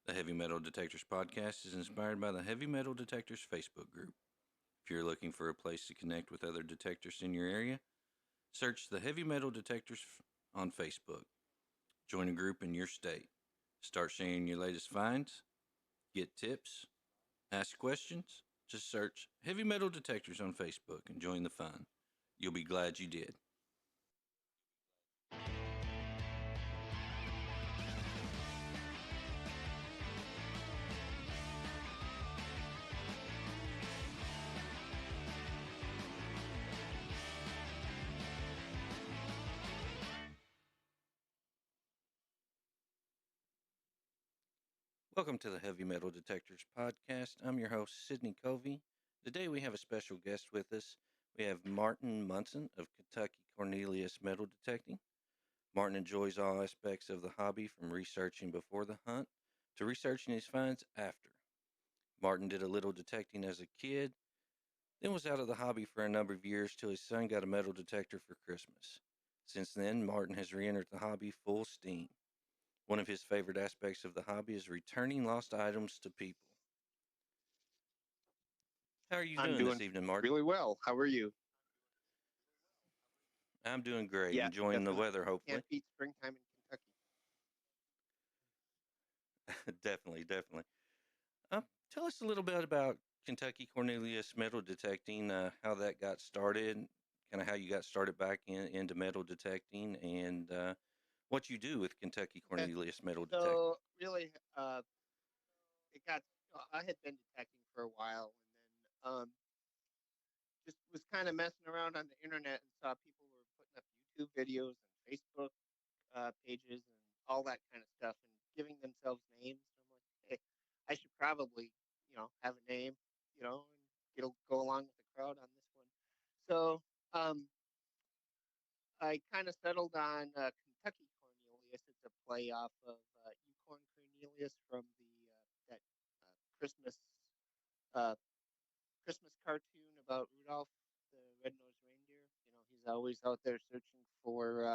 The Heavy Metal Detectors podcast is inspired by the Heavy Metal Detectors Facebook group. If you're looking for a place to connect with other detectors in your area, search the Heavy Metal Detectors on Facebook. Join a group in your state. Start sharing your latest finds, get tips, ask questions. Just search Heavy Metal Detectors on Facebook and join the fun. You'll be glad you did. Welcome to the Heavy Metal Detectors podcast. I'm your host, Sidney Covey. Today we have a special guest with us. We have Martin Monson of Kentucky Cornelius Metal Detecting. Martin enjoys all aspects of the hobby, from researching before the hunt to researching his finds after. Martin did a little detecting as a kid, then was out of the hobby for a number of years till his son got a metal detector for Christmas. Since then, Martin has re-entered the hobby full steam. One of his favorite aspects of the hobby is returning lost items to people. How are you I'm doing this doing evening, Martin? really well. How are you? I'm doing great, Yes, enjoying the definitely. weather, hopefully. Can't beat springtime in Kentucky. Definitely. Tell us a little bit about Kentucky Cornelius Metal Detecting, how that got started, kind of how you got started back into metal detecting, and what you do with Kentucky Okay. Cornelius Metal Detecting. So really, it got. I had been detecting for a while, and then just was kind of messing around on the internet and saw people were putting up YouTube videos and Facebook pages and all that kind of stuff, and giving themselves names. And I'm like, hey, I should probably, have a name, and it'll go along with the crowd on this one. So um, I kind of settled on Kentucky Cornelius. It's a play off of Yukon Cornelius from the that Christmas uh, Christmas cartoon about Rudolph the red-nosed reindeer. He's always out there searching for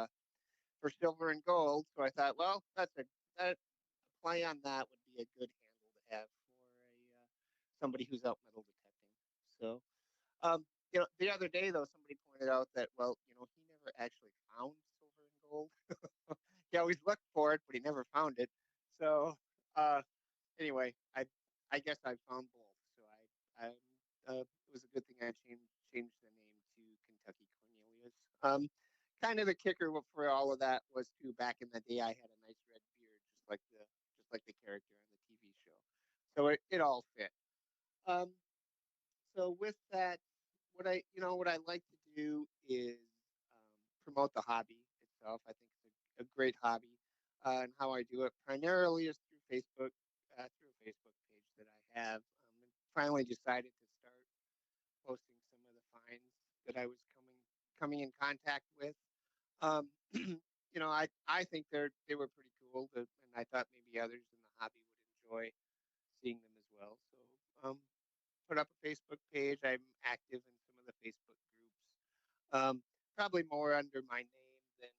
silver and gold. So I thought, well, that a play on that would be a good handle to have for a somebody who's out metal detecting. So um, the other day though, somebody pointed out that he never actually found silver and gold. He always looked for it, but he never found it. So uh, anyway, I guess I found both. So it was a good thing I changed the name to Kentucky Cornelius. Kind of the kicker for all of that was too. Back in the day, I had a nice red beard, just like the character on the TV show. So it all fit. Um, so with that, what I like to do is promote the hobby itself. I think it's a great hobby, and how I do it primarily is through a Facebook page that I have. And finally decided to start posting some of the finds that I was coming in contact with. Um, I think they were pretty cool, and I thought maybe others in the hobby would enjoy seeing them as well. So put up a Facebook page. I'm active in some of the Facebook groups. Probably more under my name than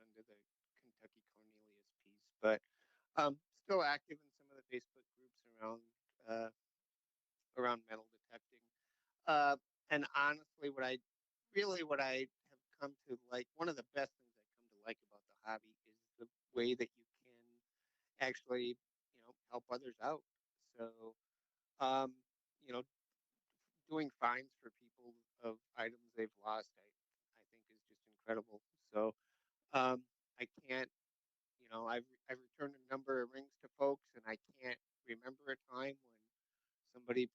under the Kentucky Cornelius piece, but still active in some of the Facebook groups uh, around metal detecting. Uh, and honestly, what I have come to like, one of the best things I come to like about the hobby is the way that you can actually, help others out. So, um, you know, doing fines for people of items they've lost, I think is just incredible. So, um, I can't, I've returned a number of rings to folks, and I can't remember a time when somebody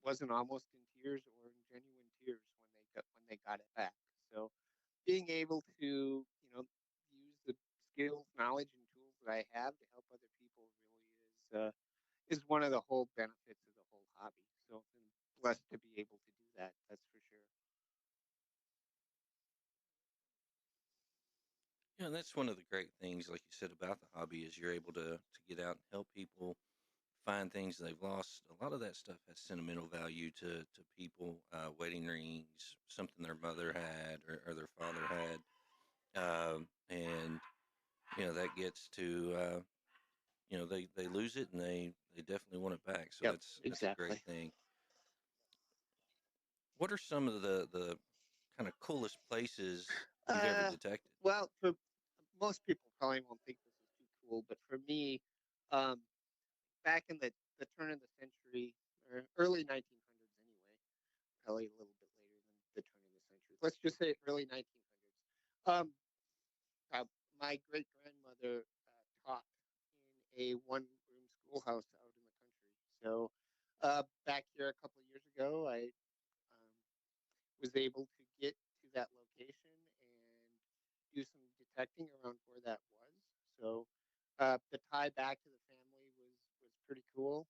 wasn't almost in tears or in genuine tears when they got it back. So being able to use the skills, knowledge, and tools that I have to help other people really is one of the whole benefits of the whole hobby. So I'm blessed to be able to do that. That's for sure. Yeah, and that's one of the great things, like you said, about the hobby is you're able to get out and help people find things they've lost. A lot of that stuff has sentimental value to people. Wedding rings, something their mother had or their father had, and that gets to they lose it and they definitely want it back. So Yep, that's a great exactly. thing. What are some of the kind of coolest places you've ever Uh, detected? well, for most people probably won't think this is too cool, but for me, um, back in the turn of the century or early 1900s anyway, probably a little bit later than the turn of the century. Let's just say early 1900s. Um, uh, my great grandmother taught in a one-room schoolhouse out in the country. So back here a couple of years ago, I um, was able to get to that location and do some detecting around where that was. So the tie back to the family was pretty cool.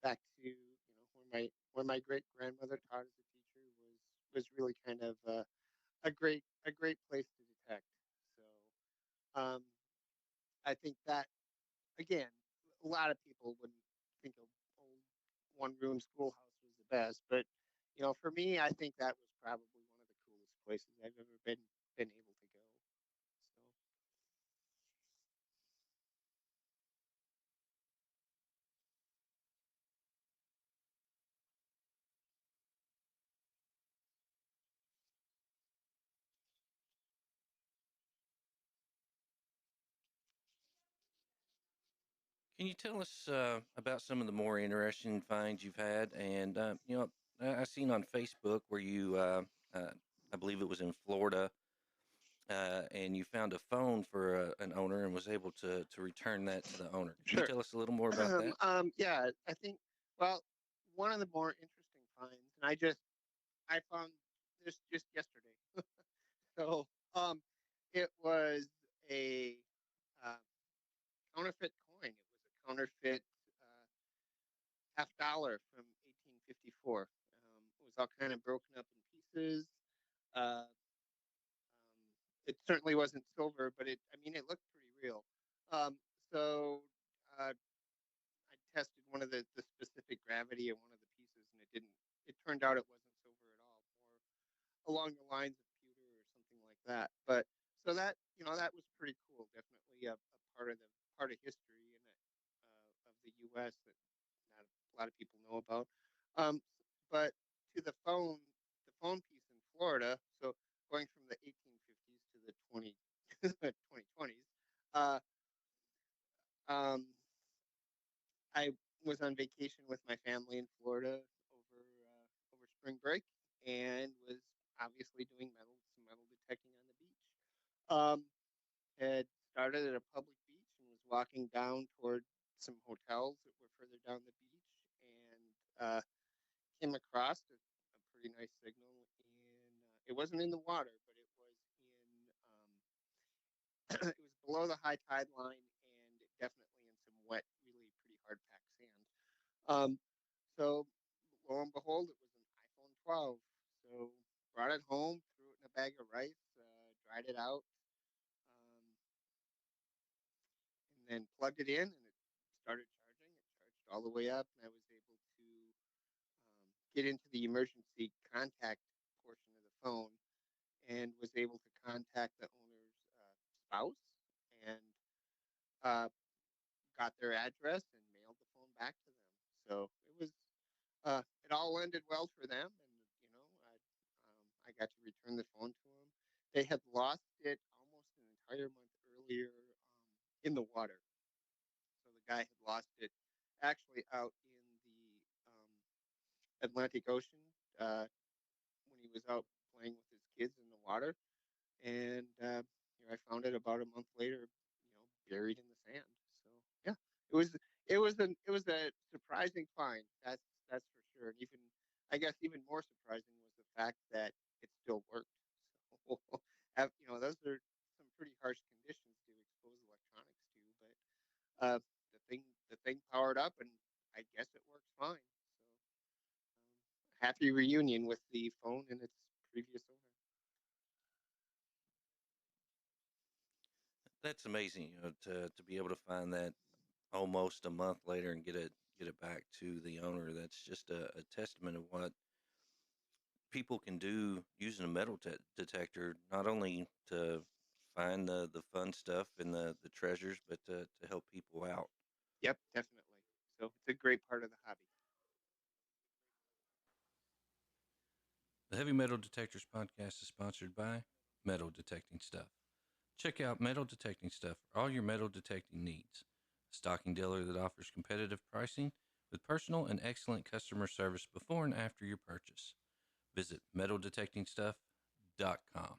Back to where my great grandmother taught as a teacher was really kind of a great place to detect. So um, I think that again, a lot of people wouldn't think of old one room schoolhouse was the best, but for me, I think that was probably one of the coolest places I've ever been able to go. So Can you tell us about some of the more interesting finds you've had? And I seen on Facebook where uh, I believe it was in Florida, and you found a phone for an owner and was able to return that to the owner. Can you sure. tell us a little more about that? Yeah, I think well, one of the more interesting finds, and I found this just yesterday. So it was a uh, counterfeit coin. It was a counterfeit half-dollar from 1854. It was all kind of broken up in pieces. Uh, it certainly wasn't silver, but I mean, it looked pretty real. Um, so uh, I tested one of the specific gravity of one of the pieces, and it didn't. It turned out it wasn't silver at all, more along the lines of pewter or something like that. But so that that was pretty cool. Definitely a part of history in it of the U.S. that not a lot of people know about. Um, but to the phone piece in Florida. So going from the 1850s to the 2020s, uh, um, I was on vacation with my family in Florida over spring break and was obviously doing some metal detecting on the beach. Um, had started at a public beach and was walking down toward some hotels that were further down the beach and came across a pretty nice signal in it wasn't in the water, but it was in it was below the high tide line and definitely in some wet, really pretty hard packed sand. Um, so lo and behold, it was an iPhone 12. So brought it home, threw it in a bag of rice, dried it out, um, and then plugged it in, and it started charging. It charged all the way up, and I was able to get into the emergency contact portion of the phone and was able to contact the owner's spouse and uh, got their address and mailed the phone back to them. So it all ended well for them, and I got to return the phone to them. They had lost it almost an entire month earlier in the water. So the guy had lost it actually out in the Atlantic Ocean uh, when he was out playing with his kids in the water, and I found it about a month later, buried in the sand. So yeah, it was it was a surprising find. That's for sure. And even I guess even more surprising was the fact that it still worked. So those are some pretty harsh conditions to expose electronics to, but the thing powered up, and I guess it works fine. So happy reunion with the phone and its previous owner. That's amazing, to be able to find that almost a month later and get it back to the owner. That's just a testament of what people can do using a metal detector, not only to find the fun stuff and the treasures, but to help people out. Yep, definitely. So it's a great part of the hobby. The Heavy Metal Detectors podcast is sponsored by Metal Detecting Stuff. Check out Metal Detecting Stuff for all your metal detecting needs. A stocking dealer that offers competitive pricing with personal and excellent customer service before and after your purchase. Visit metaldetectingstuff.com.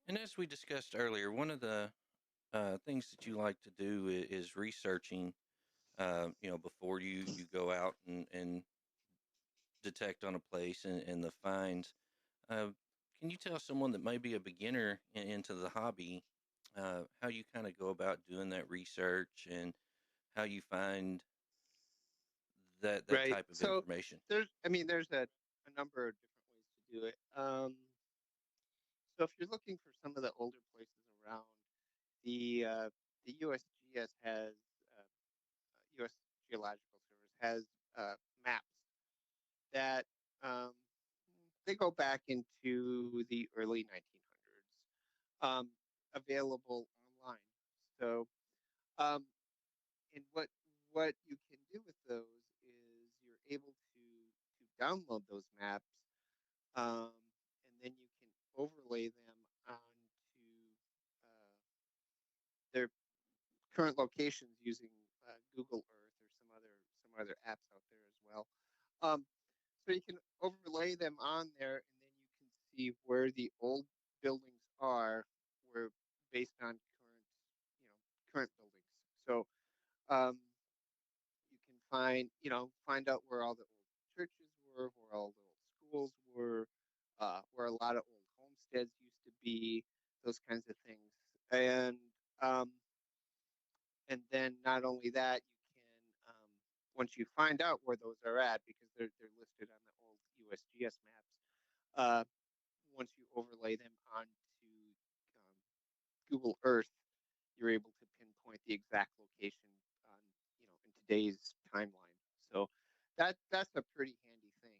And as we discussed earlier, one of the things that you like to do is researching, before you go out and detect on a place and the finds. Uh, can you tell someone that may be a beginner into the hobby how you kind of go about doing that research and how you find that Right. type of So information? there's a number of different ways to do it. So if you're looking for some of the older places around, the uh, the USGS has U.S. Geological Service has maps that um, they go back into the early 1900s, available online. So, um, and what you can do with those is you're able to download those maps, and then you can overlay them onto their current locations using Google Earth or some other apps out there as well. Um, so you can overlay them on there, and then you can see where the old buildings are, were based on current buildings. So um, you can find out where all the old churches were, where all the old schools were, where a lot of old homesteads used to be, those kinds of things. Um, and then not only that, you can once you find out where those are at, because they're listed on the old USGS maps. Uh, Once you overlay them onto um, Google Earth, you're able to pinpoint the exact location on in today's timeline. So that's a pretty handy thing.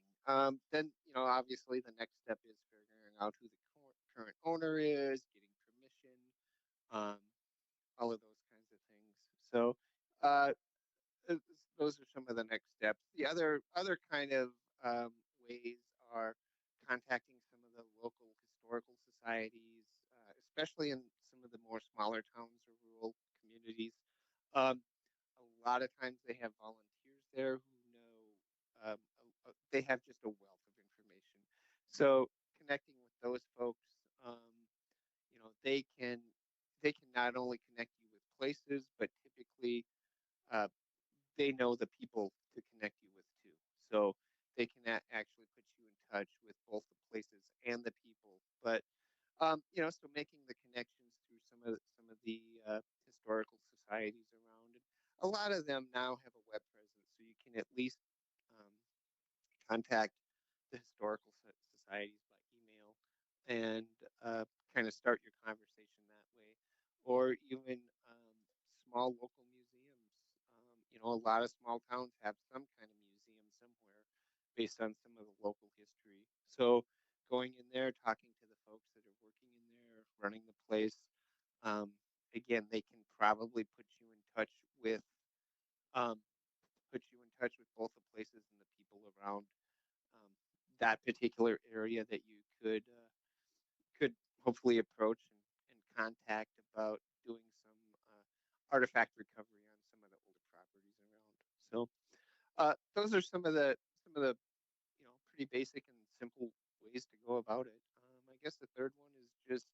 Then obviously the next step is figuring out who the current owner is, getting permission, um, all of those kinds of things. So uh, those are some of the next steps. The other kind of um, ways are contacting some of the local historical societies, especially in some of the more smaller towns or rural communities. Um, a lot of times they have volunteers there who know they have just a wealth of information. So connecting with those folks, they can not only connect you with places, but typically uh, they know the people to connect you with too. So they can actually put you in touch with both the places and the people. But so making the connections through some of the historical societies around, and a lot of them now have a web presence, so you can at least um, contact the historical societies by email and kind of start your conversation that way, or even small local museums. A lot of small towns have some kind of museum somewhere based on some of the local history. So going in there, talking to the folks that are working in there, running the place, um, again, they can probably with um, put you in touch with both the places and the people around um, that particular area that you could hopefully approach and contact about doing some artifact recovery on some of the older properties around. So those are some of the pretty basic and simple ways to go about it. I guess the third one is just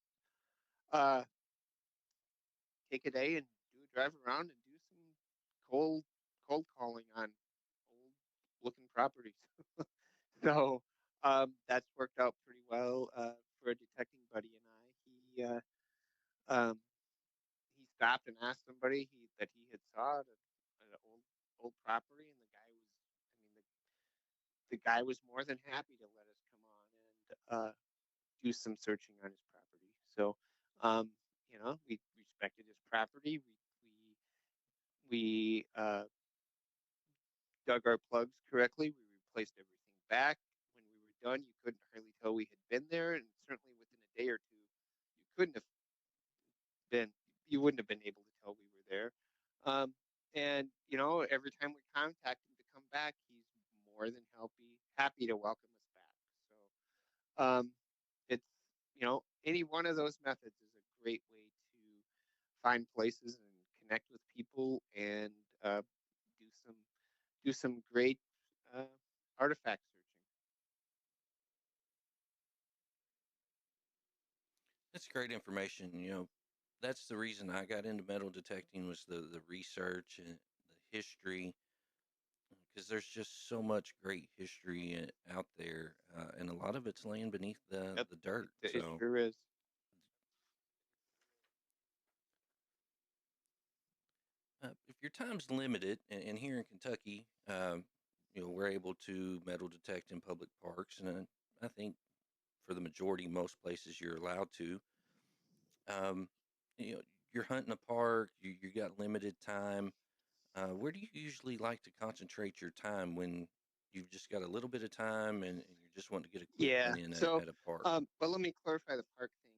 uh, take a day and do a drive around and do some cold cold calling on old looking properties. So that's worked out pretty well for a detecting buddy and I. Um, he stopped and asked somebody that he had saw at an old property, and the guy was more than happy to let us come on and do some searching on his property. So we respected his property. We dug our plugs correctly. We replaced everything back when we were done, you couldn't hardly tell we had been there, and certainly within a day or two, you couldn't have been, you wouldn't have been able to tell we were there. Um, and every time we contact him to come back, he's more than happy to welcome us back. So it's any one of those methods is a great way to find places and connect with people and do some do some great uh, artifact searching. That's great information. That's the reason I got into metal detecting was the research and the history, because there's just so much great history out there, and a lot of it's laying beneath the Yep, the dirt. it So, sure is. if your time's limited, and here in Kentucky, we're able to metal detect in public parks, and I think for the majority, most places you're allowed to. Um, you know, you're hunting a park, you got limited time. Where do you usually like to concentrate your time when you've just got a little bit of time and you just want to get a quick Yeah. one in So, at a park? but let me clarify the park thing.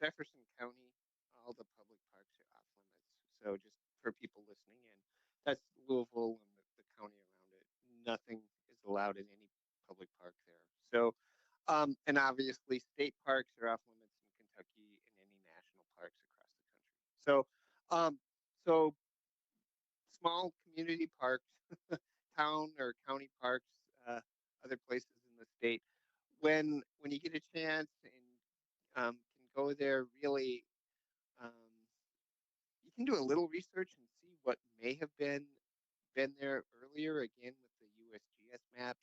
Jefferson County, all the public parks are off limits. So, just for people listening in, that's Louisville and the county around it. Nothing is allowed in any public park there. So, and obviously, state parks are off limits in Kentucky and any national parks across the country. So, um, so small community parks, town or county parks, other places in the state. When you get a chance and can go there, really, um, you can do a little research and see what may have been there earlier. Again, with the USGS maps,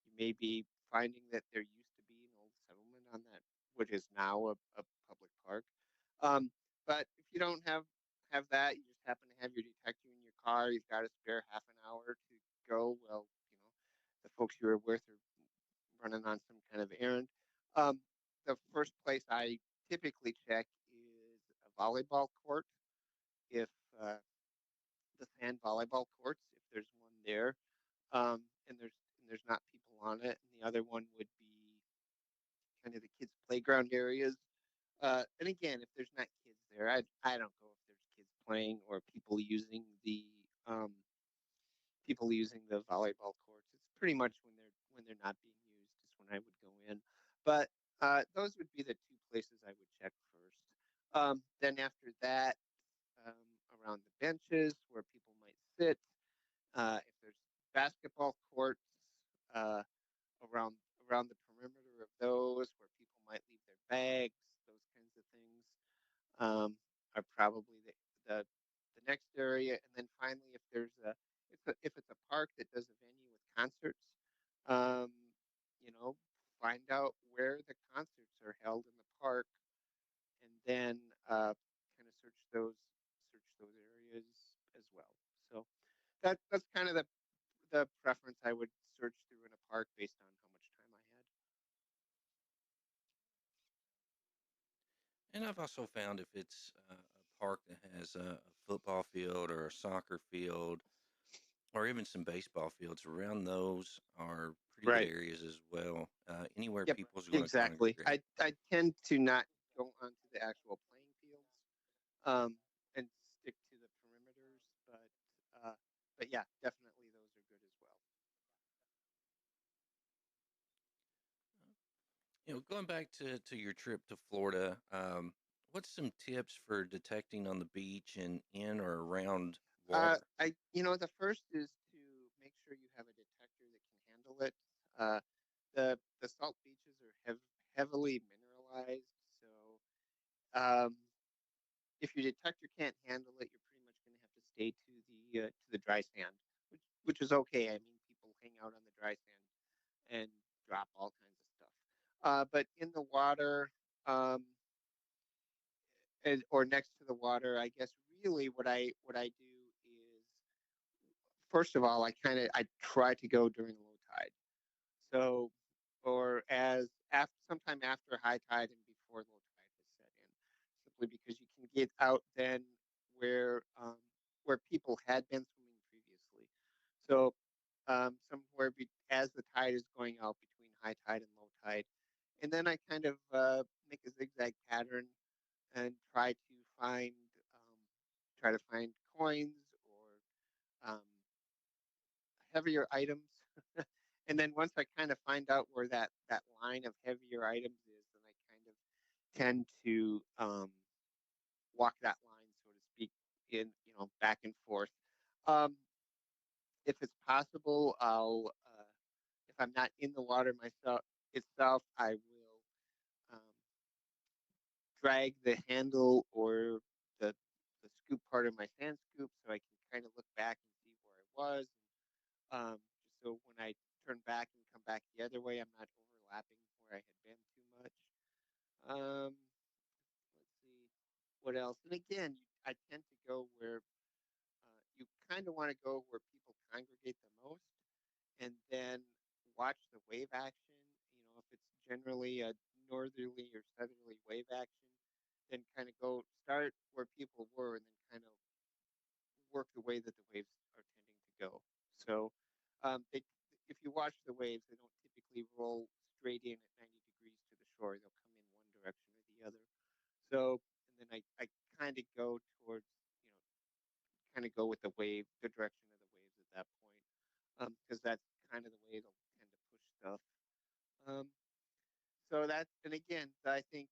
you may be finding that there used to be an old settlement on that, which is now a public park. Um, but if you don't have that, you just happen to have your detector in your car. You've got a spare half an hour to go. Well, the folks you were with are running on some kind of errand. Um, the first place I typically check is a volleyball court. If the sand volleyball courts, if there's one there, and there's not people on it, and the other one would be kind of the kids' playground areas. And again, if there's not kids there, I don't go if there's kids playing or um, people using the volleyball courts. It's pretty much when they're not being used is when I would go in. But those would be the two places I would check first. Then after that, around the benches where people might sit, if there's basketball courts uh, around around the perimeter of those where people might leave their bags, those kinds of things are probably the next area. And then finally, if it's a park that does a venue with concerts, um, you know, find out where the concerts are held in the park, and then kind of search those areas as well. So that's kind of the preference I would search through in a park based on how much time I had. And I've also found if it's a park that has a football field or a soccer field or even some baseball fields around, those are pretty good Right. areas as well. Anywhere Yep. people's going to Exactly. congregate. I tend to not go onto the actual playing fields, and stick to the perimeters. But yeah, definitely those are good as well. Going back to your trip to Florida, what's some tips for detecting on the beach and in or around water? The first is to make sure you have a detector that can handle it. Uh, the salt beaches are heavily mineralized, so if your detector can't handle it, you're pretty much going to have to stay to the dry sand, which is okay. I mean, people hang out on the dry sand and drop all kinds of stuff. But in the water, um, or next to the water, I guess really what I do is, first of all, I try to go during low tide. So, or as after sometime after high tide and before low tide has set in, simply because you can get out then where where people had been swimming previously. So, somewhere as the tide is going out between high tide and low tide. And then I kind of make a zigzag pattern and um, try to find coins or heavier items. And then once I kind of find out where that line of heavier items is, then I kind of tend to walk that line, so to speak, in back and forth. Um, if it's possible, if I'm not in the water myself itself, I will um, drag the handle or the the scoop part of my sand scoop, so I can kind of look back and see where I was, just so when I turn back and come back the other way, I'm not overlapping where I had been too much. Um, let's see what else. And again, I tend to go where you kind of want to go where people congregate the most, and then watch the wave action. If it's generally a northerly or southerly wave action, then kind of go start where people were, and then kind of work the way that the waves are tending to go. So, if you watch the waves, they don't typically roll straight in at 90 degrees to the shore. They'll come in one direction or the other. So, and then I kind of go towards, you know, kind of go with the direction of the waves at that point, because that's kind of the way they'll tend to push stuff. Um, and again, I think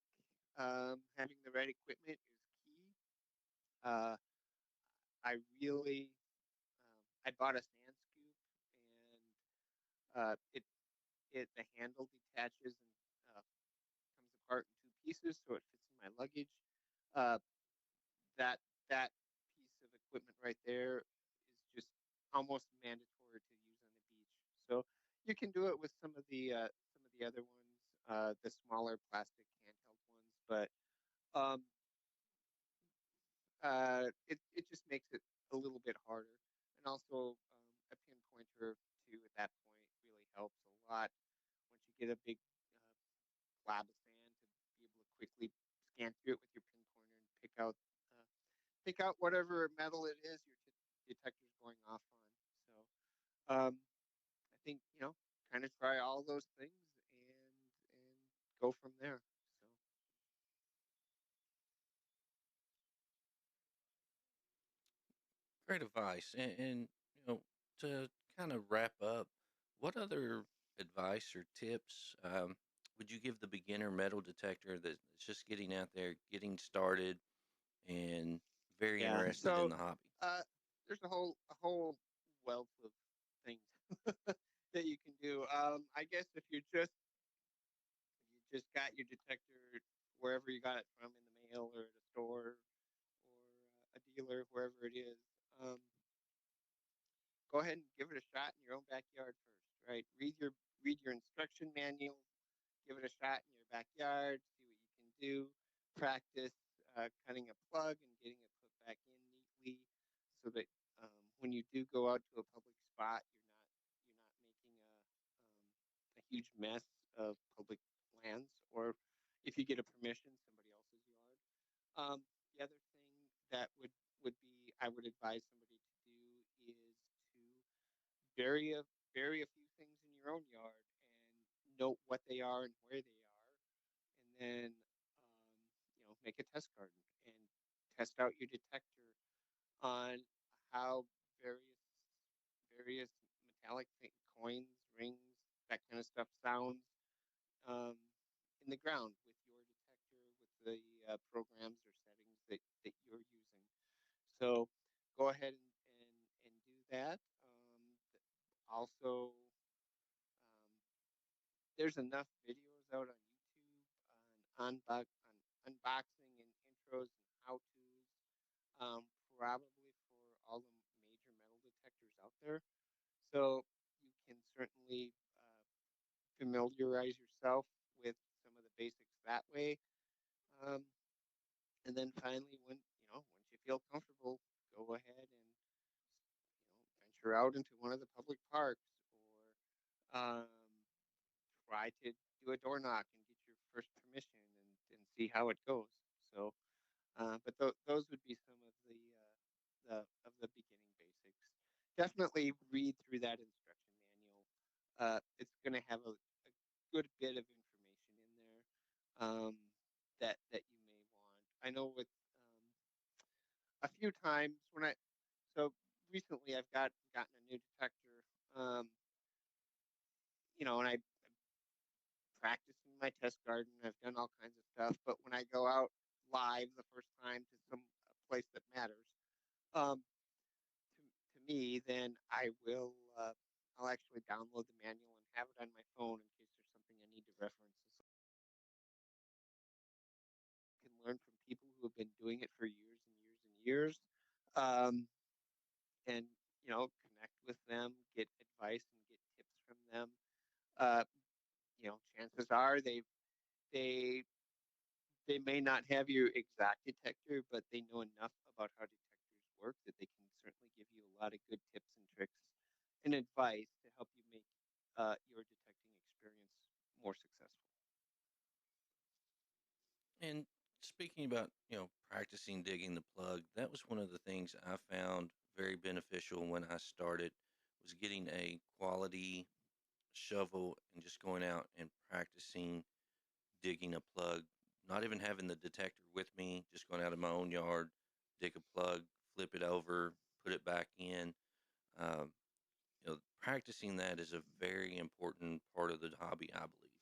having the right equipment is key. Uh, I really, I bought a sand scoop, and it the handle detaches and comes apart in two pieces, so it fits in my luggage. Uh, that that piece of equipment right there is just almost mandatory to use on the beach. So you can do it with some of the other ones, the smaller plastic handheld ones, but um, it just makes it a little bit harder. And also, a pinpointer too at that point really helps a lot once you get a big uh, glob of sand to be able to quickly scan through it with your pinpointer and pick out whatever metal it is your detector's going off on. So I think kind of try all those things and go from there. So Great advice. And to kind of wrap up, what other advice or tips would you give the beginner metal detector that's just getting out there, getting started, and very yeah, interested in so the hobby? uh, there's a whole wealth of things that you can do. I guess if you just got your detector wherever you got it from in the mail or at a store or a dealer, wherever it is, um, go ahead and give it a shot in your own backyard first. Right? Read your instruction manual. Give it a shot in your backyard. See what you can do. Practice cutting a plug and getting it put back in neatly, so that when you do go out to a public spot, you're not making a huge mess of public lands, or if you get a permission, somebody else's yard. The other thing that would be I would advise somebody to do is to bury a bury a few things in your own yard and note what they are and where they are, and then make a test garden and test out your detector on how various metallic coins, rings, that kind of stuff sounds um, in the ground with your detector, with the programs or settings that you're using. So go ahead and do that. Also, there's enough videos out on YouTube on unboxing and intros and how tos, probably for all the major metal detectors out there. So you can certainly familiarize yourself with some of the basics that way. Um, and then finally, once you feel comfortable, go ahead and venture out into one of the public parks, or try to do a door knock and get your first permission and see how it goes. So, but those would be some of the beginning basics. Definitely read through that instruction manual. It's going to have a good bit of information in there that you may want. I know with a few times when I so recently I've gotten a new detector, um, and I practiced in my test garden. I've done all kinds of stuff, but when I go out live the first time to some place that matters, um, to me, then I'll actually download the manual and have it on my phone in case there's something I need to reference. So I can learn from people who have been doing it for years and years and years, um, and connect with them, get advice and get tips from them. Uh, Chances are they they may not have your exact detector, but they know enough about how detectors work that they can certainly give you a lot of good tips and tricks and advice to help you make your detecting experience more successful. And speaking about, practicing digging the plug, that was one of the things I found very beneficial when I started was getting a quality shovel and just going out and practicing digging a plug, not even having the detector with me, just going out in my own yard, dig a plug, flip it over, put it back in. Um, Practicing that is a very important part of the hobby, I believe.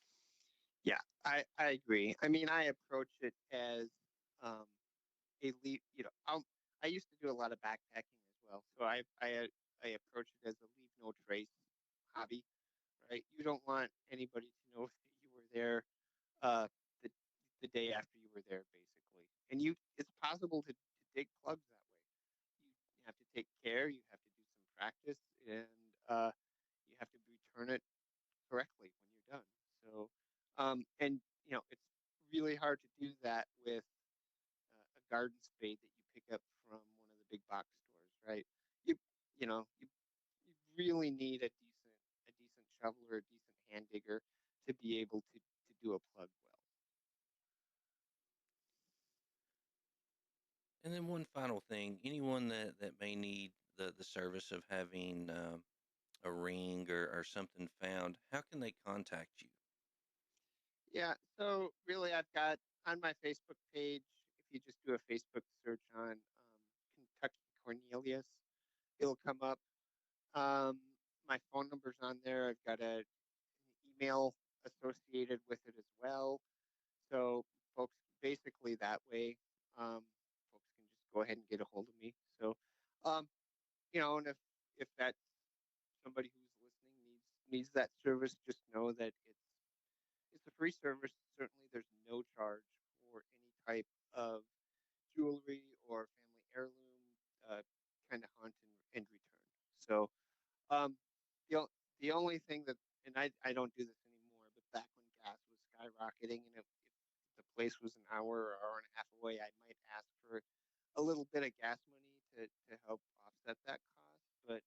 Yeah, I agree. I mean, I approach it as um, a leave. I used to do a lot of backpacking as well, so I approach it as a leave no trace hobby. Right? You don't want anybody to know that you were there uh, the the day after you were there, basically. And it's possible to dig plugs that way. You have to take care. You have to do some practice, and you have to return it correctly when you're done. So, and it's really hard to do that with a garden spade that you pick up from one of the big box stores, right? You you really need a decent shovel or a decent hand digger to be able to do a plug well. And then one final thing, anyone that may need the service of having a ring or something found, how can they contact you? Yeah, so really, I've got on my Facebook page. If you just do a Facebook search on Kentucky Cornelius, it'll come up. Um, my phone number's on there. I've got an email associated with it as well. So folks, basically that way, folks can just go ahead and get a hold of me. So, um, and if that's somebody who's listening needs that service, just know that it's a free service. Certainly, there's no charge for any type of jewelry or family heirloom kind of hunt and return. So, um, the the only thing that, and I don't do this anymore, but back when gas was skyrocketing and if the place was an hour or hour and a half away, I might ask for a little bit of gas money to help offset that cost. But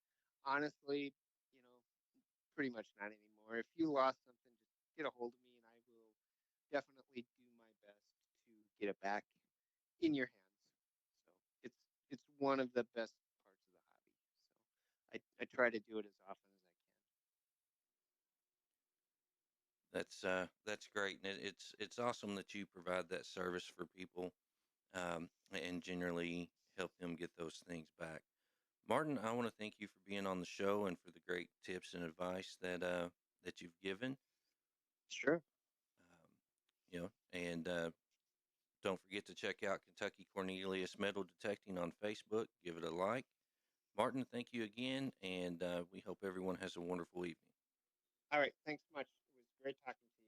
honestly, you know, pretty much not anymore. If you lost something, just get a hold of me and I will definitely do my best to get it back in your hands. So it's one of the best parts of the hobby. So I try to do it as often as I can. That's great, and it's awesome that you provide that service for people, and generally help them get those things back. Martin, I want to thank you for being on the show and for the great tips and advice that you've given. Sure. And don't forget to check out Kentucky Cornelius Metal Detecting on Facebook. Give it a like. Martin, thank you again, and we hope everyone has a wonderful evening. All right. Thanks so much. It was great talking to you.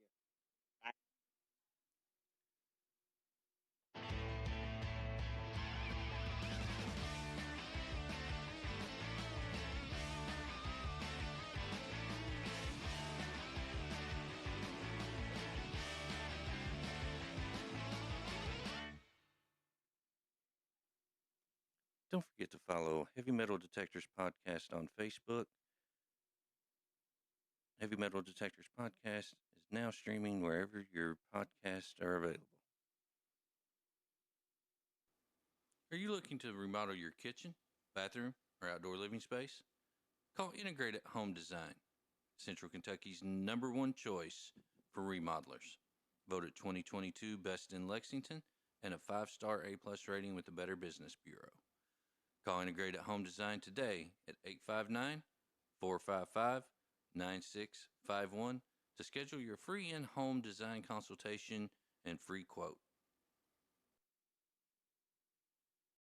Bye. Don't forget to follow Heavy Metal Detectors Podcast on Facebook. Heavy Metal Detectors Podcast is now streaming wherever your podcasts are available. Are you looking to remodel your kitchen, bathroom, or outdoor living space? Call Integrated Home Design, Central Kentucky's #1 choice for remodelers. Voted 2022 Best in Lexington and a 5-star A-plus rating with the Better Business Bureau. Call Integrated Home Design today at 859 455 9651 to schedule your free in home design consultation and free quote.